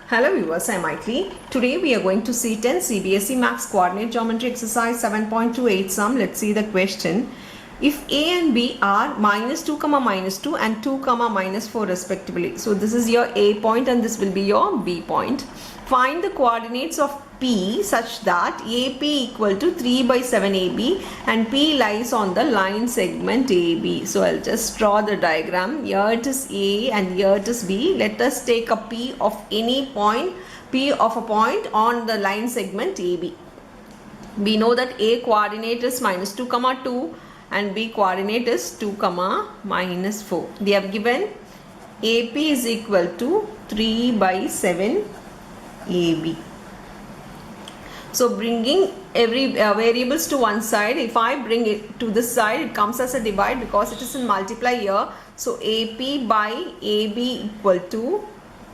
Hello viewers, I am Maitli. Today we are going to see 10 CBSE Maths Coordinate Geometry Exercise 7.28 sum. Let's see the question. If A and B are minus 2, minus 2 and 2, minus 4 respectively. So this is your A point and this will be your B point. Find the coordinates of P such that AP equal to 3 by 7 AB and P lies on the line segment AB. So I'll just draw the diagram. Here it is A and here it is B. Let us take a P of any point, P of a point on the line segment AB. We know that A coordinate is minus 2, 2 and B coordinate is 2, minus 4. They have given AP is equal to 3 by 7 AB. So bringing every variables to one side, if I bring it to this side, it comes as a divide because it is in multiply here. So AP by AB equal to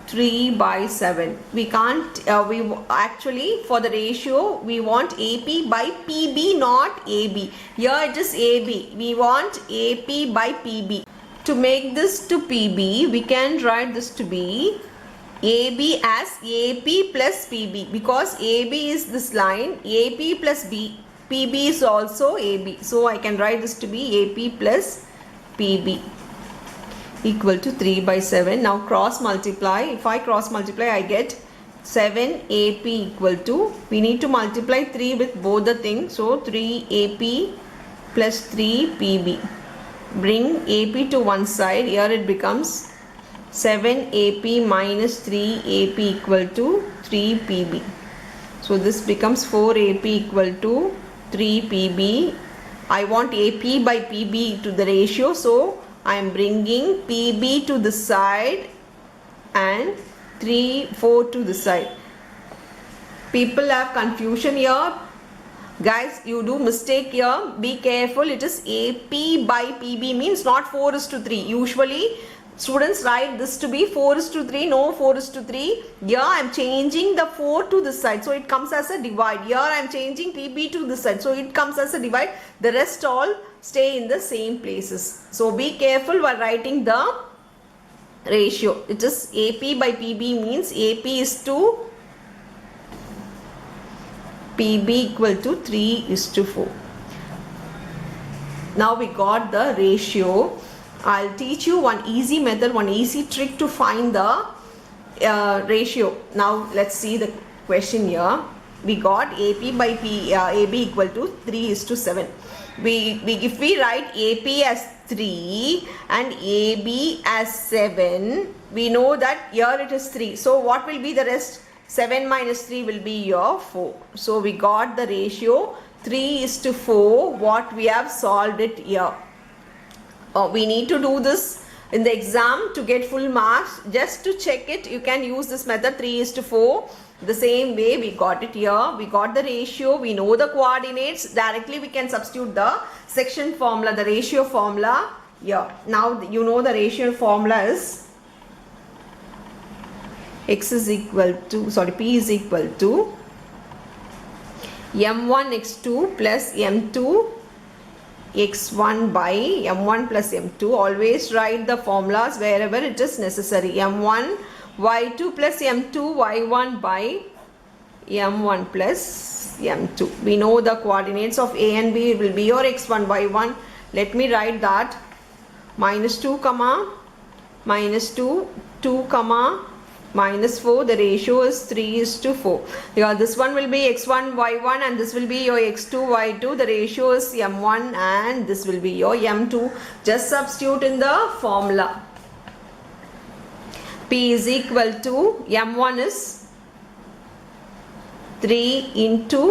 3 by 7. We can't, we actually for the ratio, we want AP by PB, not AB. Here it is AB. We want AP by PB. To make this to PB, we can write this to be AB as AP plus PB, because AB is this line, AP plus PB is also AB. So I can write this to be AP plus PB equal to 3 by 7. Now cross multiply. If I cross multiply, I get 7 AP equal to, we need to multiply 3 with both the things. So 3 AP plus 3 PB. Bring AP to one side. Here it becomes 7 AP minus 3 AP equal to 3 PB. So this becomes 4 AP equal to 3 PB. I want AP by PB to the ratio, so I am bringing PB to the side and 4 to the side. People have confusion here. Guys, you do mistake here. Be careful. It is AP by PB means not 4:3. Usually students write this to be 4:3. No, 4:3. Here I am changing the 4 to this side. So it comes as a divide. Here I am changing PB to this side. So it comes as a divide. The rest all stay in the same places. So be careful while writing the ratio. It is AP by PB means AP is to PB equal to 3:4. Now we got the ratio. I'll teach you one easy method, one easy trick to find the ratio. Now let's see the question here. We got AP by AB equal to 3:7. If we write AP as 3 and AB as 7, we know that here it is 3. So what will be the rest? 7 minus 3 will be your 4. So we got the ratio 3:4. What we have solved it here. We need to do this in the exam to get full marks. Just to check it, you can use this method 3:4. The same way we got it here. We got the ratio. We know the coordinates. Directly we can substitute the section formula, the ratio formula here. Now you know the ratio formula is P is equal to M1 x2 plus M2 x1 by M1 plus M2. Always write the formulas wherever it is necessary. M1 y2 plus M2 y1 by M1 plus M2. We know the coordinates of A and B will be your x1 y1. Let me write that. Minus 2 minus 2 minus 4. The ratio is 3:4. Yeah, this one will be x1 y1 and this will be your x2 y2. The ratio is M1 and this will be your M2. Just substitute in the formula. P is equal to M1 is 3 into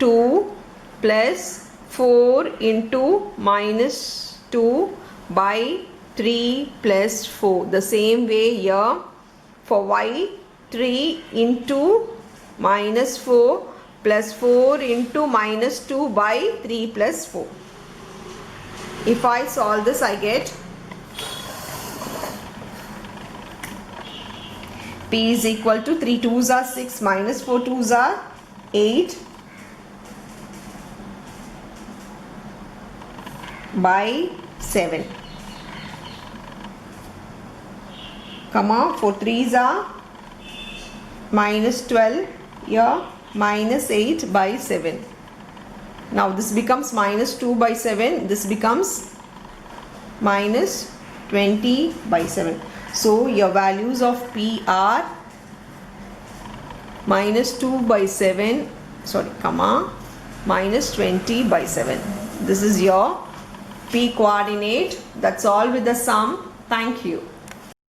2 plus 4 into minus 2 by 3 plus 4. The same way here. For y, 3 into minus 4 plus 4 into minus 2 by 3 plus 4. If I solve this, I get P is equal to 3 2s are 6 minus 4 2s are 8 by 7. 4 3s are minus 12, here minus 8 by 7. Now this becomes minus 2 by 7, this becomes minus 20 by 7. So your values of P are minus 2 by 7, comma, minus 20 by 7. This is your P coordinate. That's all with the sum. Thank you.